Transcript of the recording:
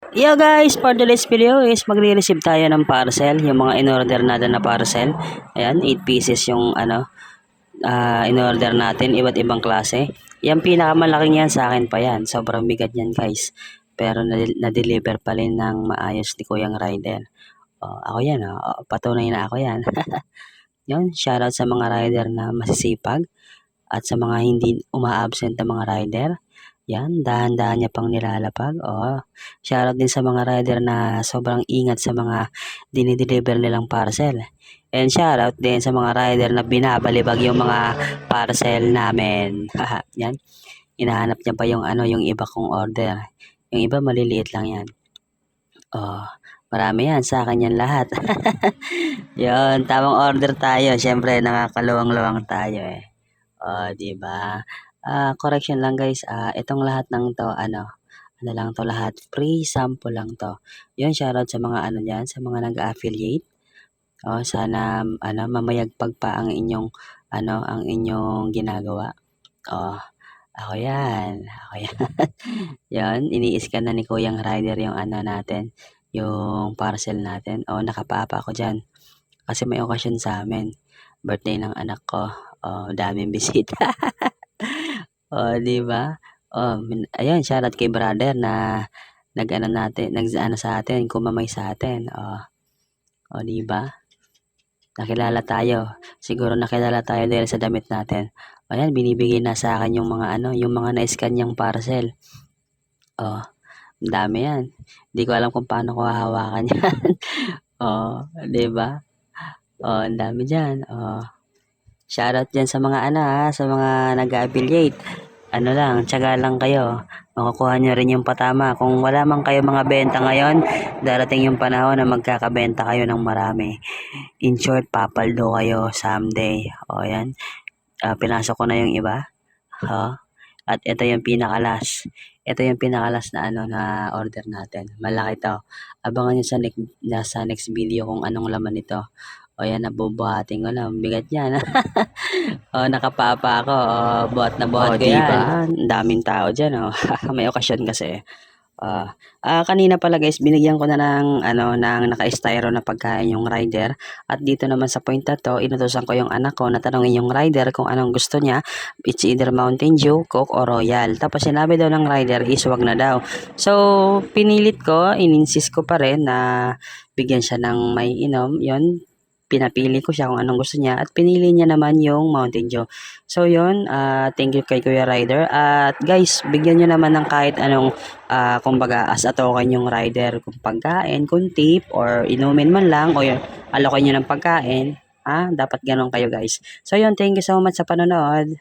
Yo guys, for today's video is magre-receive tayo ng parcel, yung mga in-order natin na parcel. Ayan, 8 pieces yung in-order natin, iba't ibang klase. Yung pinakamalaking yan sa akin pa yan, sobrang bigat yan guys. Pero na-deliver pa rin ng maayos ni Kuyang Rider. Ako yan, patunay na ako yan. Yun, shoutout sa mga rider na masisipag at sa mga hindi uma-absent na mga rider. Yan, dahan-dahan niya pang nilalapag. Shoutout din sa mga rider na sobrang ingat sa mga dinideliver nilang parcel. And shoutout din sa mga rider na binabalibag yung mga parcel namin. Yan, hinahanap niya pa yung yung iba kong order. Yung iba maliliit lang yan. Marami yan, sa akin yan lahat. Yon, tamang order tayo. Siyempre, nakakaluwang-luwang tayo eh. Di ba? Correction lang guys, itong lahat ng to, ano lang to lahat, free sample lang to. Yun, shoutout sa mga dyan, sa mga nag-affiliate. Sana, mamayagpag pa ang inyong, ang inyong ginagawa. Ako yan, ako yan. Yun, ini-scan na ni Kuyang Rider yung natin, yung parcel natin. Nakapapa ako dyan. Kasi may okasyon sa amin. Birthday ng anak ko. Daming bisita. Di ba? Ayun, shoutout kay brother na nag-ano sa atin, kumamay sa atin. Di ba? Nakilala tayo. Siguro nakilala tayo dahil sa damit natin. Ayan, binibigay na sa akin yung mga yung mga na-scan niyang parcel. Ang dami yan. Hindi ko alam kung paano ko hahawakan yan. Di ba? Ang dami diyan. Shoutout diyan sa mga sa mga nag-affiliate. Lang, tiyaga lang kayo. Makukuha nyo rin yung patama. Kung wala man kayo mga benta ngayon, darating yung panahon na magkakabenta kayo ng marami. In short, papaldo kayo someday. Yan. Pinasok ko na yung iba. At ito yung pinakalas. Ito yung pinakalas na na order natin. Malaki to. Abangan nyo sa next video kung anong laman nito. Yan, nabubuhatin ko na. Bigat yan. Nakapapa ako. Buhat na buhat ko yan. Diba? Ang daming tao dyan. May okasyon kasi. Kanina pala guys, binigyan ko na ng ng naka-styro na pagkain yung rider. At dito naman sa point na to, inutusan ko yung anak ko na tanongin yung rider kung anong gusto niya. It's either Mountain Dew, Coke, or Royal. Tapos sinabi daw ng rider is wag na daw. So, pinilit ko, ininsist ko pa rin na bigyan siya ng may inom. Yun, pinapili ko siya kung anong gusto niya at pinili niya naman yung Mountain Dew. So yun, thank you kay Kuya Rider. At guys, bigyan niyo naman ng kahit anong kumbaga as a token yung rider, kung pagkain, kung tip, or inumin man lang, o yun, alokin niyo ng pagkain. Dapat ganun kayo guys. So yun, thank you so much sa panonood.